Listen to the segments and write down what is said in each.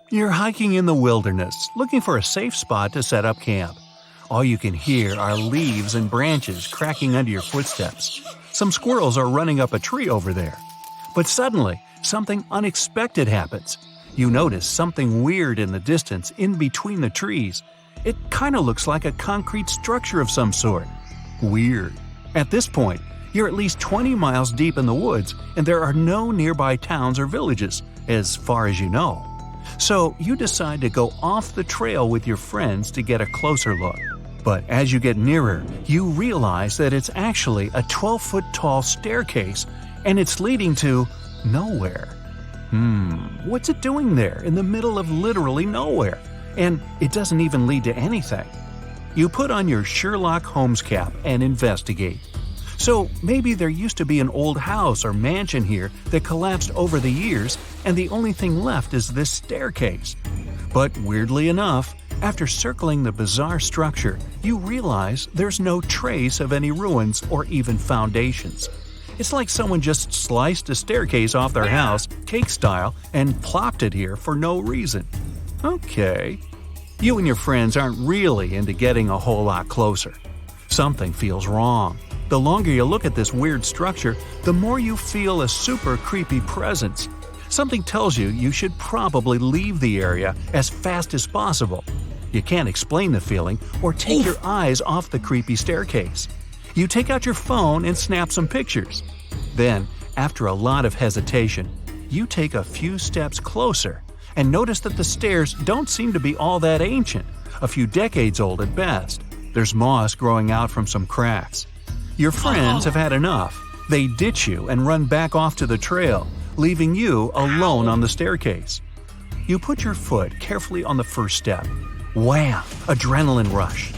You're hiking in the wilderness, looking for a safe spot to set up camp. All you can hear are leaves and branches cracking under your footsteps. Some squirrels are running up a tree over there. But suddenly, something unexpected happens. You notice something weird in the distance in between the trees. It kind of looks like a concrete structure of some sort. Weird. At this point, you're at least 20 miles deep in the woods and there are no nearby towns or villages, as far as you know. So you decide to go off the trail with your friends to get a closer look. But as you get nearer, you realize that it's actually a 12-foot tall staircase and it's leading to nowhere. What's it doing there in the middle of literally nowhere? And it doesn't even lead to anything. You put on your Sherlock Holmes cap and investigate. So maybe there used to be an old house or mansion here that collapsed over the years and the only thing left is this staircase. But weirdly enough, after circling the bizarre structure, you realize there's no trace of any ruins or even foundations. It's like someone just sliced a staircase off their house, cake style, and plopped it here for no reason. Okay. You and your friends aren't really into getting a whole lot closer. Something feels wrong. The longer you look at this weird structure, the more you feel a super creepy presence. Something tells you you should probably leave the area as fast as possible. You can't explain the feeling or take your eyes off the creepy staircase. You take out your phone and snap some pictures. Then, after a lot of hesitation, you take a few steps closer and notice that the stairs don't seem to be all that ancient, a few decades old at best. There's moss growing out from some cracks. Your friends have had enough. They ditch you and run back off to the trail, leaving you alone on the staircase. You put your foot carefully on the first step. Wham! Adrenaline rush.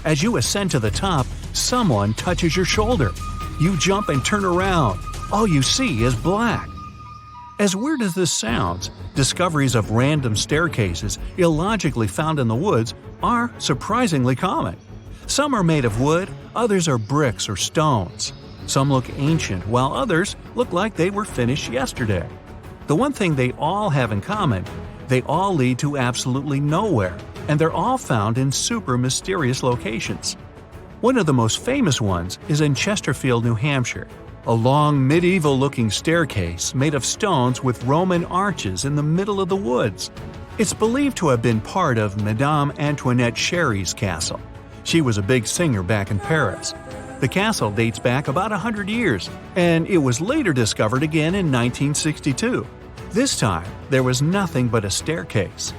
As you ascend to the top, someone touches your shoulder. You jump and turn around. All you see is black. As weird as this sounds, discoveries of random staircases illogically found in the woods are surprisingly common. Some are made of wood, others are bricks or stones. Some look ancient, while others look like they were finished yesterday. The one thing they all have in common, they all lead to absolutely nowhere, and they're all found in super mysterious locations. One of the most famous ones is in Chesterfield, New Hampshire, a long medieval-looking staircase made of stones with Roman arches in the middle of the woods. It's believed to have been part of Madame Antoinette Sherry's castle. She was a big singer back in Paris. The castle dates back about 100 years, and it was later discovered again in 1962. This time, there was nothing but a staircase.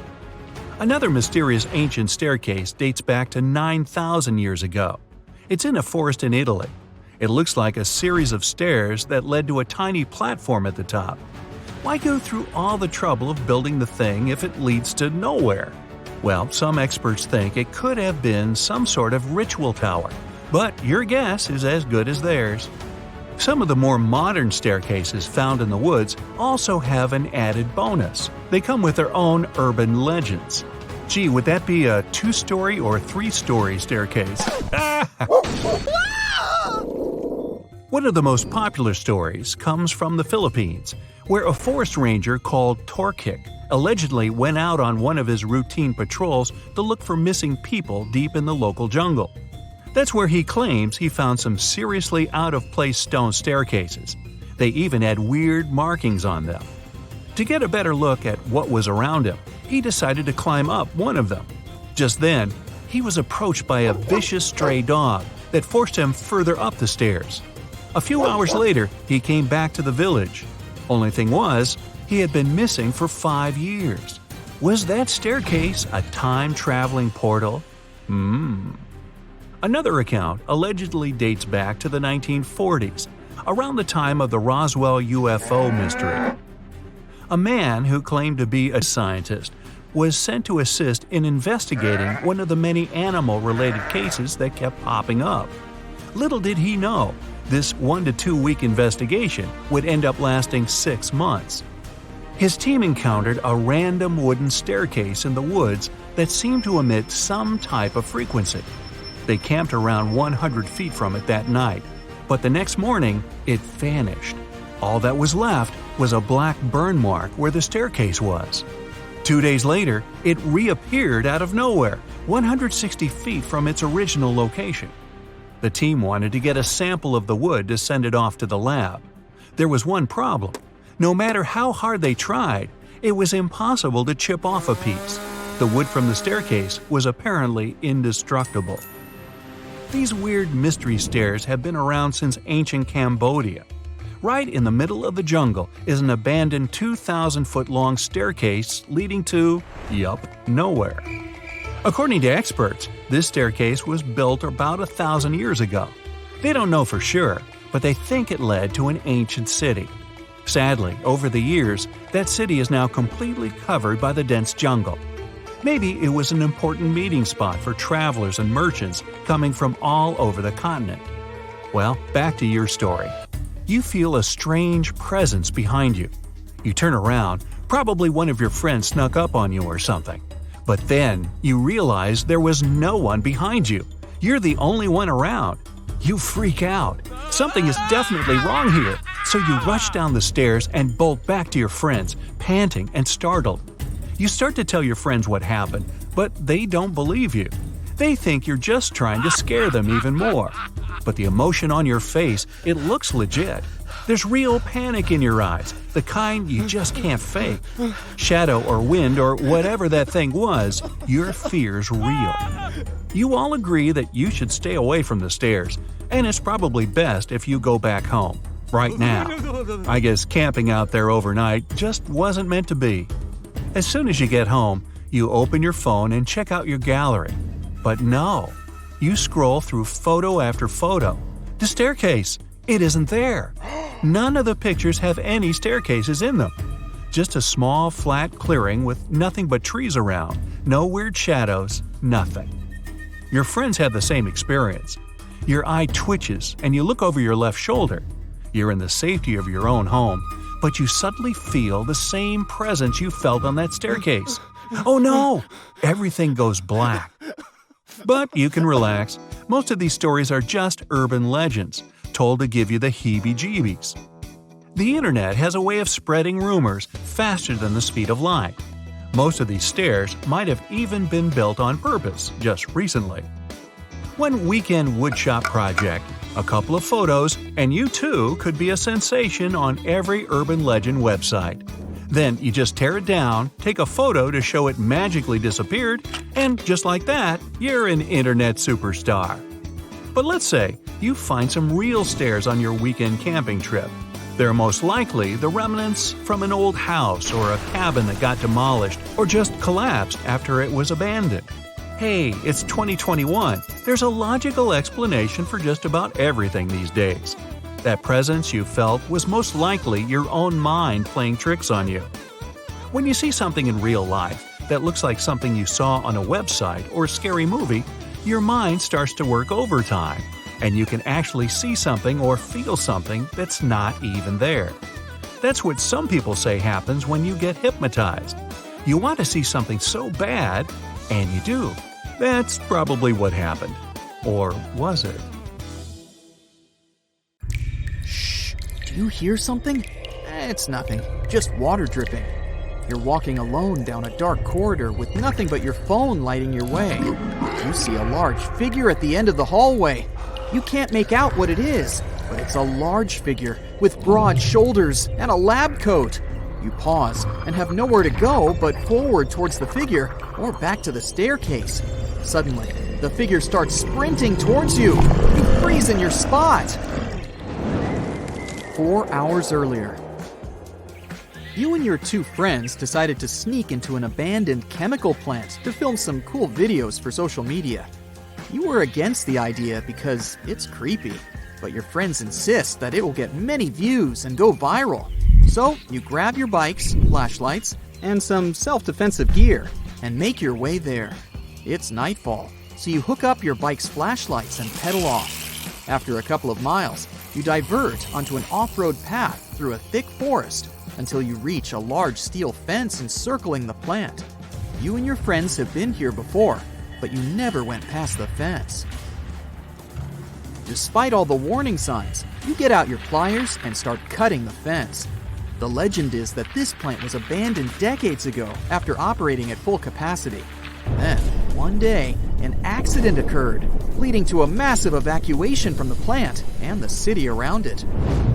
Another mysterious ancient staircase dates back to 9,000 years ago. It's in a forest in Italy. It looks like a series of stairs that led to a tiny platform at the top. Why go through all the trouble of building the thing if it leads to nowhere? Well, some experts think it could have been some sort of ritual tower, but your guess is as good as theirs. Some of the more modern staircases found in the woods also have an added bonus. They come with their own urban legends. Gee, would that be a 2-story or 3-story staircase? One of the most popular stories comes from the Philippines, where a forest ranger called Torkik allegedly went out on one of his routine patrols to look for missing people deep in the local jungle. That's where he claims he found some seriously out-of-place stone staircases. They even had weird markings on them. To get a better look at what was around him, he decided to climb up one of them. Just then, he was approached by a vicious stray dog that forced him further up the stairs. A few hours later, he came back to the village. Only thing was, he had been missing for 5 years. Was that staircase a time-traveling portal? Another account allegedly dates back to the 1940s, around the time of the Roswell UFO mystery. A man who claimed to be a scientist was sent to assist in investigating one of the many animal-related cases that kept popping up. Little did he know, this 1 to 2 week investigation would end up lasting 6 months. His team encountered a random wooden staircase in the woods that seemed to emit some type of frequency. They camped around 100 feet from it that night, but the next morning, it vanished. All that was left was a black burn mark where the staircase was. 2 days later, it reappeared out of nowhere, 160 feet from its original location. The team wanted to get a sample of the wood to send it off to the lab. There was one problem. No matter how hard they tried, it was impossible to chip off a piece. The wood from the staircase was apparently indestructible. These weird mystery stairs have been around since ancient Cambodia. Right in the middle of the jungle is an abandoned 2,000-foot-long staircase leading to, nowhere. According to experts, this staircase was built about 1,000 years ago. They don't know for sure, but they think it led to an ancient city. Sadly, over the years, that city is now completely covered by the dense jungle. Maybe it was an important meeting spot for travelers and merchants coming from all over the continent. Well, back to your story. You feel a strange presence behind you. You turn around, probably one of your friends snuck up on you or something. But then you realize there was no one behind you. You're the only one around. You freak out. Something is definitely wrong here. So you rush down the stairs and bolt back to your friends, panting and startled. You start to tell your friends what happened, but they don't believe you. They think you're just trying to scare them even more. But the emotion on your face, it looks legit. There's real panic in your eyes, the kind you just can't fake. Shadow or wind or whatever that thing was, your fear's real. You all agree that you should stay away from the stairs, and it's probably best if you go back home, right now. I guess camping out there overnight just wasn't meant to be. As soon as you get home, you open your phone and check out your gallery. But no, you scroll through photo after photo. The staircase, it isn't there. None of the pictures have any staircases in them. Just a small, flat clearing with nothing but trees around, no weird shadows, nothing. Your friends have the same experience. Your eye twitches and you look over your left shoulder. You're in the safety of your own home, but you suddenly feel the same presence you felt on that staircase. Oh no! Everything goes black. But you can relax. Most of these stories are just urban legends, told to give you the heebie-jeebies. The internet has a way of spreading rumors faster than the speed of light. Most of these stairs might have even been built on purpose just recently. One weekend woodshop project, a couple of photos, and you too could be a sensation on every urban legend website. Then you just tear it down, take a photo to show it magically disappeared, and just like that, you're an internet superstar. But let's say you find some real stairs on your weekend camping trip. They're most likely the remnants from an old house or a cabin that got demolished or just collapsed after it was abandoned. Hey, it's 2021. There's a logical explanation for just about everything these days. That presence you felt was most likely your own mind playing tricks on you. When you see something in real life that looks like something you saw on a website or a scary movie, your mind starts to work overtime, and you can actually see something or feel something that's not even there. That's what some people say happens when you get hypnotized. You want to see something so bad, and you do. That's probably what happened. Or was it? Do you hear something? It's nothing, just water dripping. You're walking alone down a dark corridor with nothing but your phone lighting your way. You see a large figure at the end of the hallway. You can't make out what it is, but it's a large figure with broad shoulders and a lab coat. You pause and have nowhere to go but forward towards the figure or back to the staircase. Suddenly, the figure starts sprinting towards you. You freeze in your spot. 4 hours earlier. You and your two friends decided to sneak into an abandoned chemical plant to film some cool videos for social media. You were against the idea because it's creepy, but your friends insist that it will get many views and go viral. So you grab your bikes, flashlights, and some self-defensive gear and make your way there. It's nightfall, so you hook up your bike's flashlights and pedal off. After a couple of miles, you divert onto an off-road path through a thick forest until you reach a large steel fence encircling the plant. You and your friends have been here before, but you never went past the fence. Despite all the warning signs, you get out your pliers and start cutting the fence. The legend is that this plant was abandoned decades ago after operating at full capacity. Then, one day, an accident occurred, leading to a massive evacuation from the plant and the city around it.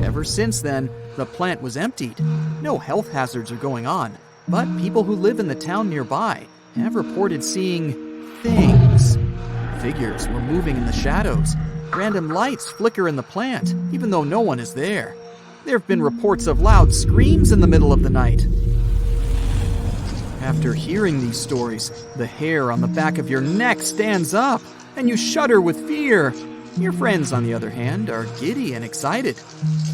Ever since then, the plant was emptied. No health hazards are going on, but people who live in the town nearby have reported seeing things. Figures were moving in the shadows. Random lights flicker in the plant, even though no one is there. There have been reports of loud screams in the middle of the night. After hearing these stories, the hair on the back of your neck stands up, and you shudder with fear. Your friends, on the other hand, are giddy and excited.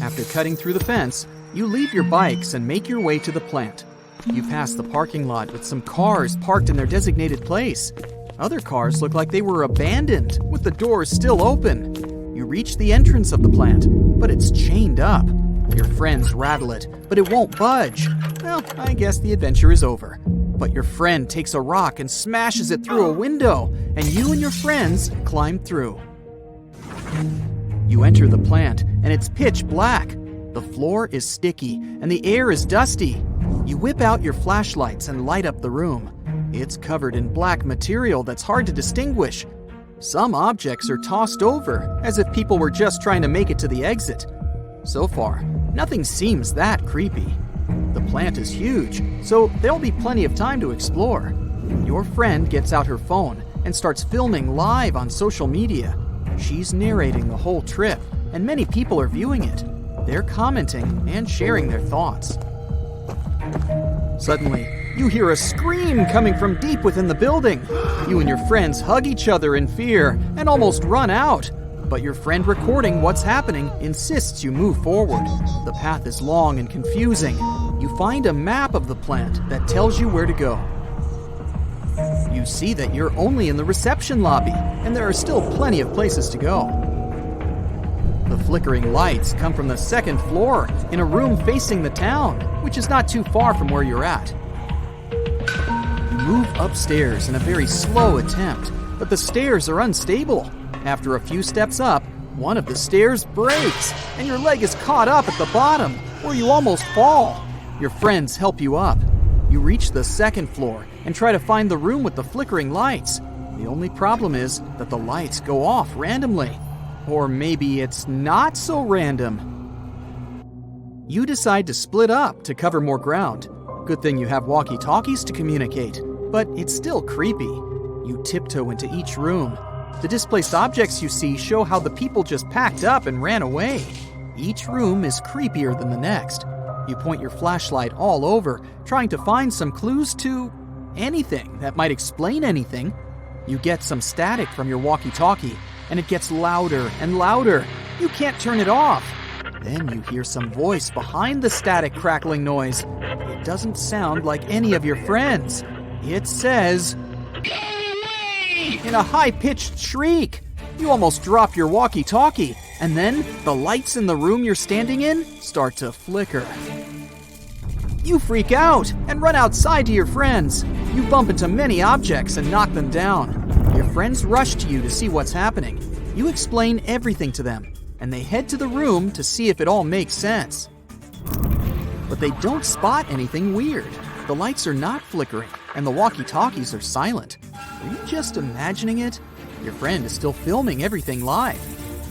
After cutting through the fence, you leave your bikes and make your way to the plant. You pass the parking lot with some cars parked in their designated place. Other cars look like they were abandoned, with the doors still open. You reach the entrance of the plant, but it's chained up. Your friends rattle it, but it won't budge. Well, I guess the adventure is over. But your friend takes a rock and smashes it through a window, and you and your friends climb through. You enter the plant, and it's pitch black. The floor is sticky, and the air is dusty. You whip out your flashlights and light up the room. It's covered in black material that's hard to distinguish. Some objects are tossed over, as if people were just trying to make it to the exit. So far, nothing seems that creepy. The plant is huge, so there'll be plenty of time to explore. Your friend gets out her phone and starts filming live on social media. She's narrating the whole trip, and many people are viewing it. They're commenting and sharing their thoughts. Suddenly, you hear a scream coming from deep within the building. You and your friends hug each other in fear and almost run out. But your friend recording what's happening insists you move forward. The path is long and confusing. You find a map of the plant that tells you where to go. You see that you're only in the reception lobby, and there are still plenty of places to go. The flickering lights come from the second floor in a room facing the town, which is not too far from where you're at. You move upstairs in a very slow attempt, but the stairs are unstable. After a few steps up, one of the stairs breaks, and your leg is caught up at the bottom, where you almost fall. Your friends help you up. You reach the second floor and try to find the room with the flickering lights. The only problem is that the lights go off randomly. Or maybe it's not so random. You decide to split up to cover more ground. Good thing you have walkie-talkies to communicate, but it's still creepy. You tiptoe into each room. The displaced objects you see show how the people just packed up and ran away. Each room is creepier than the next. You point your flashlight all over, trying to find some clues to anything that might explain anything. You get some static from your walkie-talkie, and it gets louder and louder. You can't turn it off. Then you hear some voice behind the static crackling noise. It doesn't sound like any of your friends. It says, in a high-pitched shriek. You almost drop your walkie-talkie, and then the lights in the room you're standing in start to flicker. You freak out and run outside to your friends. You bump into many objects and knock them down. Your friends rush to you to see what's happening. You explain everything to them, and they head to the room to see if it all makes sense. But they don't spot anything weird. The lights are not flickering, and the walkie-talkies are silent. Are you just imagining it? Your friend is still filming everything live.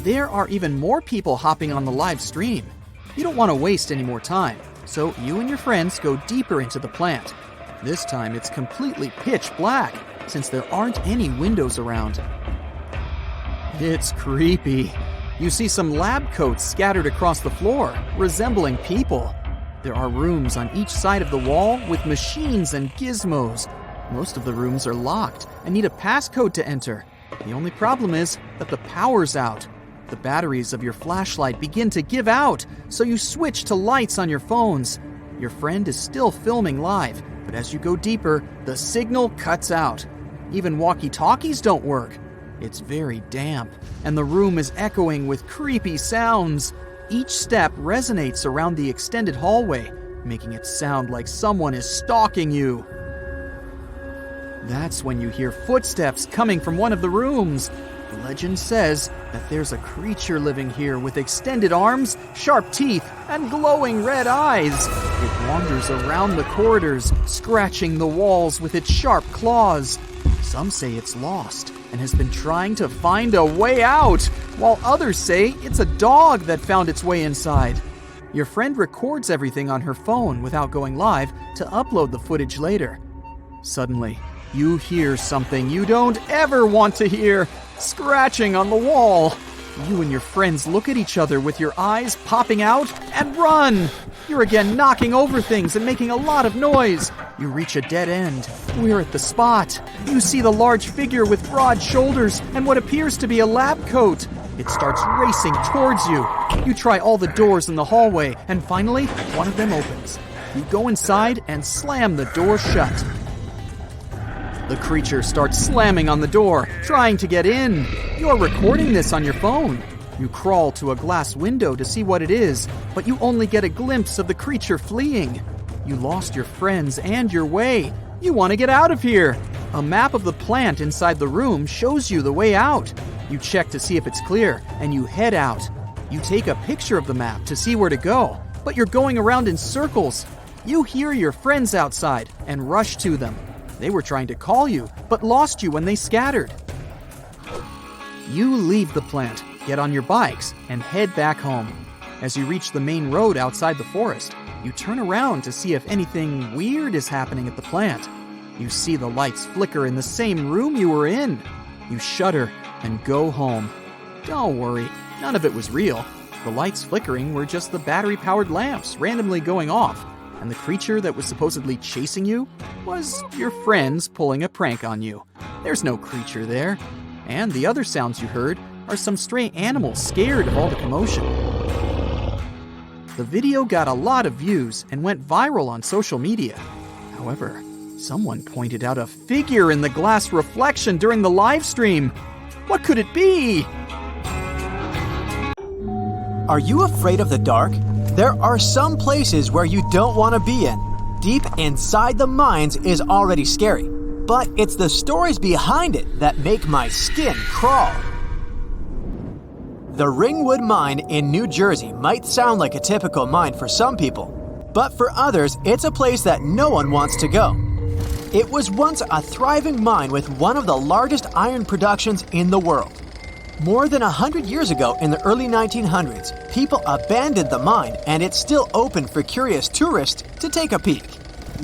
There are even more people hopping on the live stream. You don't want to waste any more time, so you and your friends go deeper into the plant. This time it's completely pitch black, since there aren't any windows around. It's creepy. You see some lab coats scattered across the floor, resembling people. There are rooms on each side of the wall with machines and gizmos. Most of the rooms are locked and need a passcode to enter. The only problem is that the power's out. The batteries of your flashlight begin to give out, so you switch to lights on your phones. Your friend is still filming live, but as you go deeper, the signal cuts out. Even walkie-talkies don't work. It's very damp, and the room is echoing with creepy sounds. Each step resonates around the extended hallway, making it sound like someone is stalking you. That's when you hear footsteps coming from one of the rooms. The legend says that there's a creature living here with extended arms, sharp teeth, and glowing red eyes. It wanders around the corridors, scratching the walls with its sharp claws. Some say it's lost and has been trying to find a way out, while others say it's a dog that found its way inside. Your friend records everything on her phone without going live to upload the footage later. Suddenly, you hear something you don't ever want to hear, scratching on the wall. You and your friends look at each other with your eyes popping out and run. You're again knocking over things and making a lot of noise. You reach a dead end. We're at the spot. You see the large figure with broad shoulders and what appears to be a lab coat. It starts racing towards you. You try all the doors in the hallway, and finally, one of them opens. You go inside and slam the door shut. The creature starts slamming on the door, trying to get in. You're recording this on your phone. You crawl to a glass window to see what it is, but you only get a glimpse of the creature fleeing. You lost your friends and your way. You want to get out of here. A map of the plant inside the room shows you the way out. You check to see if it's clear, and you head out. You take a picture of the map to see where to go, but you're going around in circles. You hear your friends outside and rush to them. They were trying to call you, but lost you when they scattered. You leave the plant, get on your bikes, and head back home. As you reach the main road outside the forest, you turn around to see if anything weird is happening at the plant. You see the lights flicker in the same room you were in. You shudder and go home. Don't worry, none of it was real. The lights flickering were just the battery-powered lamps randomly going off, and the creature that was supposedly chasing you was your friends pulling a prank on you. There's no creature there, and the other sounds you heard are some stray animals scared of all the commotion. The video got a lot of views and went viral on social media. However, someone pointed out a figure in the glass reflection during the live stream. What could it be? Are you afraid of the dark? There are some places where you don't want to be in. Deep inside the mines is already scary, but it's the stories behind it that make my skin crawl. The Ringwood Mine in New Jersey might sound like a typical mine for some people, but for others, it's a place that no one wants to go. It was once a thriving mine with one of the largest iron productions in the world. More than 100 years ago, in the early 1900s, people abandoned the mine, and it's still open for curious tourists to take a peek.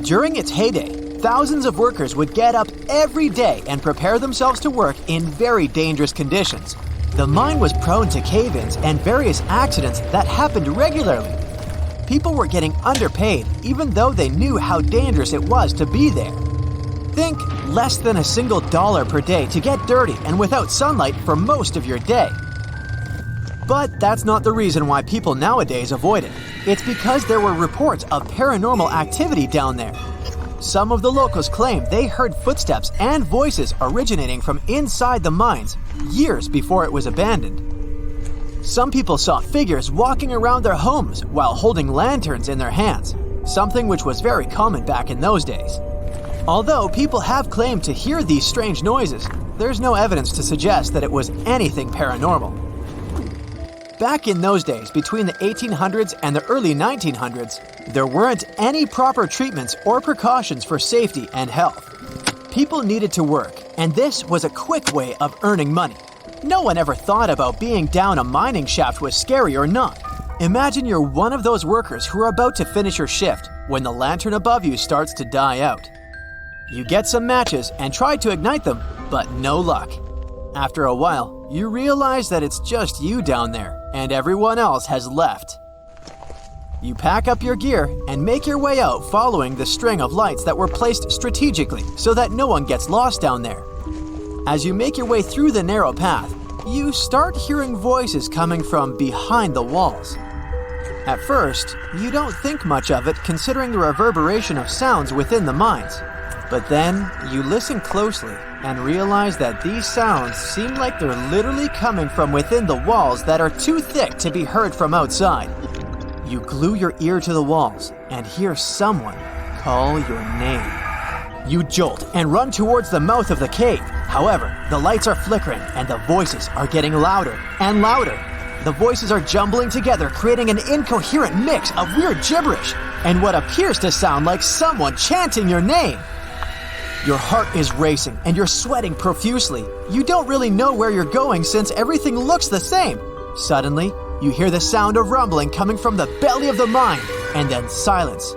During its heyday, thousands of workers would get up every day and prepare themselves to work in very dangerous conditions. The mine was prone to cave-ins and various accidents that happened regularly. People were getting underpaid even though they knew how dangerous it was to be there. Think less than $1 per day to get dirty and without sunlight for most of your day. But that's not the reason why people nowadays avoid it. It's because there were reports of paranormal activity down there. Some of the locals claim they heard footsteps and voices originating from inside the mines years before it was abandoned. Some people saw figures walking around their homes while holding lanterns in their hands, something which was very common back in those days. Although people have claimed to hear these strange noises, there's no evidence to suggest that it was anything paranormal. Back in those days, between the 1800s and the early 1900s, there weren't any proper treatments or precautions for safety and health. People needed to work, and this was a quick way of earning money. No one ever thought about being down a mining shaft was scary or not. Imagine you're one of those workers who are about to finish your shift when the lantern above you starts to die out. You get some matches and try to ignite them, but no luck. After a while, you realize that it's just you down there, and everyone else has left. You pack up your gear and make your way out following the string of lights that were placed strategically so that no one gets lost down there. As you make your way through the narrow path, you start hearing voices coming from behind the walls. At first, you don't think much of it considering the reverberation of sounds within the mines. But then, you listen closely and realize that these sounds seem like they're literally coming from within the walls that are too thick to be heard from outside. You glue your ear to the walls and hear someone call your name. You jolt and run towards the mouth of the cave, However, the lights are flickering and the voices are getting louder and louder. The voices are jumbling together, creating an incoherent mix of weird gibberish and what appears to sound like someone chanting your name. Your heart is racing and you're sweating profusely. You don't really know where you're going since everything looks the same. Suddenly, you hear the sound of rumbling coming from the belly of the mine, and then silence.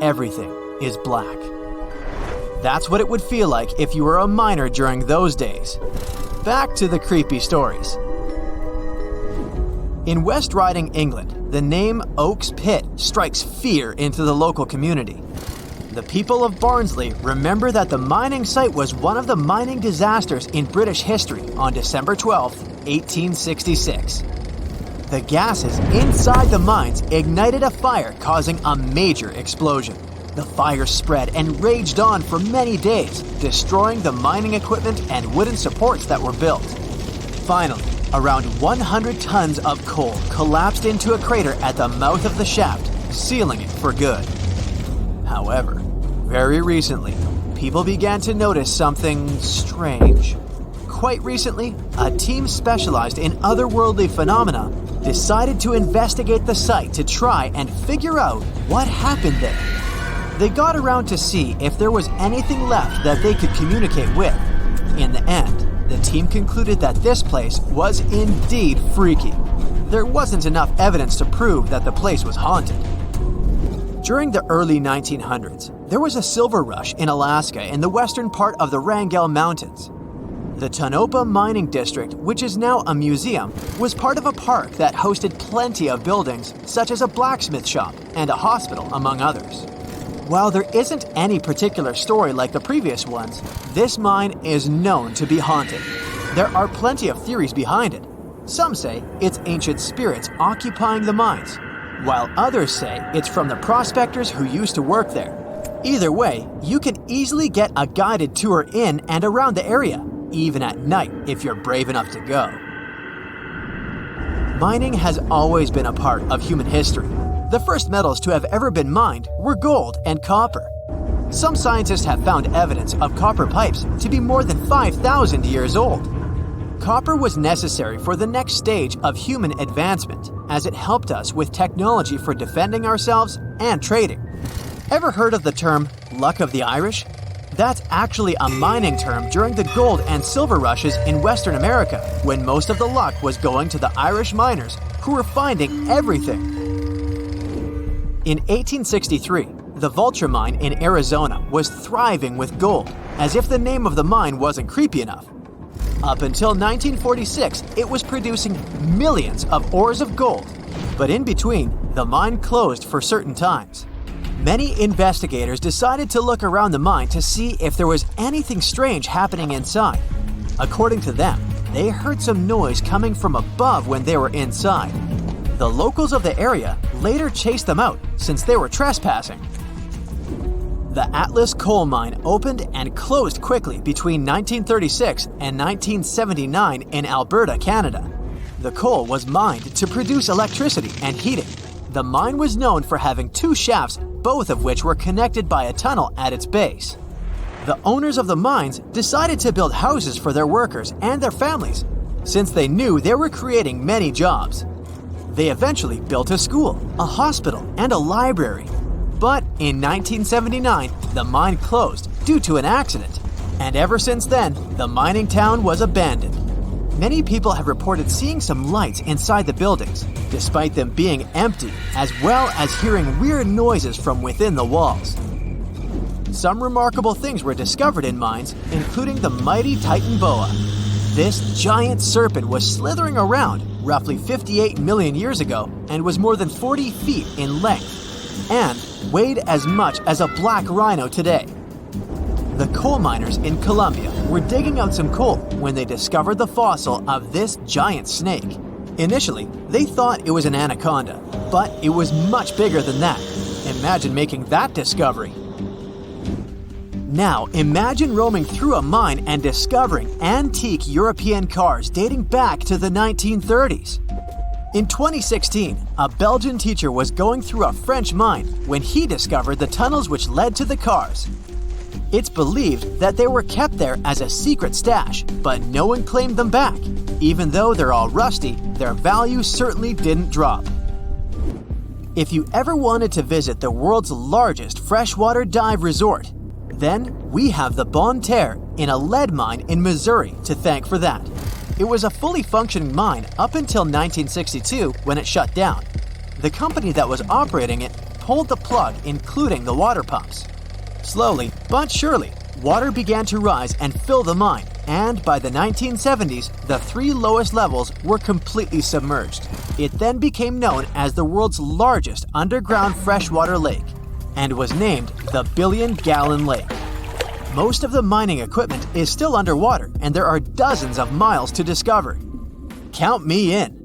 Everything is black. That's what it would feel like if you were a miner during those days. Back to the creepy stories. In West Riding, England, the name Oak's Pit strikes fear into the local community. The people of Barnsley remember that the mining site was one of the mining disasters in British history on December 12, 1866. The gases inside the mines ignited a fire, causing a major explosion. The fire spread and raged on for many days, destroying the mining equipment and wooden supports that were built. Finally, around 100 tons of coal collapsed into a crater at the mouth of the shaft, sealing it for good. However, very recently, people began to notice something strange. Quite recently, a team specialized in otherworldly phenomena decided to investigate the site to try and figure out what happened there. They got around to see if there was anything left that they could communicate with. In the end, the team concluded that this place was indeed freaky. There wasn't enough evidence to prove that the place was haunted. During the early 1900s, there was a silver rush in Alaska in the western part of the Wrangell Mountains. The Tonopah Mining District, which is now a museum, was part of a park that hosted plenty of buildings, such as a blacksmith shop and a hospital, among others. While there isn't any particular story like the previous ones, this mine is known to be haunted. There are plenty of theories behind it. Some say it's ancient spirits occupying the mines, while others say it's from the prospectors who used to work there. Either way, you can easily get a guided tour in and around the area, even at night if you're brave enough to go. Mining has always been a part of human history. The first metals to have ever been mined were gold and copper. Some scientists have found evidence of copper pipes to be more than 5,000 years old. Copper was necessary for the next stage of human advancement, as it helped us with technology for defending ourselves and trading. Ever heard of the term luck of the Irish? That's actually a mining term during the gold and silver rushes in Western America, when most of the luck was going to the Irish miners who were finding everything. In 1863, the Vulture Mine in Arizona was thriving with gold, as if the name of the mine wasn't creepy enough. Up until 1946, it was producing millions of ores of gold, but in between, the mine closed for certain times. Many investigators decided to look around the mine to see if there was anything strange happening inside. According to them, they heard some noise coming from above when they were inside. The locals of the area later chased them out since they were trespassing. The Atlas coal mine opened and closed quickly between 1936 and 1979 in Alberta, Canada. The coal was mined to produce electricity and heating. The mine was known for having 2 shafts, both of which were connected by a tunnel at its base. The owners of the mines decided to build houses for their workers and their families, since they knew they were creating many jobs. They eventually built a school, a hospital, and a library. But in 1979, the mine closed due to an accident, and ever since then, the mining town was abandoned. Many people have reported seeing some lights inside the buildings, despite them being empty, as well as hearing weird noises from within the walls. Some remarkable things were discovered in mines, including the mighty Titan boa. This giant serpent was slithering around roughly 58 million years ago and was more than 40 feet in length, and weighed as much as a black rhino today. The coal miners in Colombia were digging out some coal when they discovered the fossil of this giant snake. Initially, they thought it was an anaconda, but it was much bigger than that. Imagine making that discovery. Now, imagine roaming through a mine and discovering antique European cars dating back to the 1930s. In 2016, a Belgian teacher was going through a French mine when he discovered the tunnels which led to the cars. It's believed that they were kept there as a secret stash, but no one claimed them back. Even though they're all rusty, their value certainly didn't drop. If you ever wanted to visit the world's largest freshwater dive resort, then we have the Bonne Terre in a lead mine in Missouri to thank for that. It was a fully functioning mine up until 1962 when it shut down. The company that was operating it pulled the plug, including the water pumps. Slowly but surely, water began to rise and fill the mine, and by the 1970s, the 3 lowest levels were completely submerged. It then became known as the world's largest underground freshwater lake, and was named the Billion-Gallon Lake. Most of the mining equipment is still underwater, and there are dozens of miles to discover. Count me in!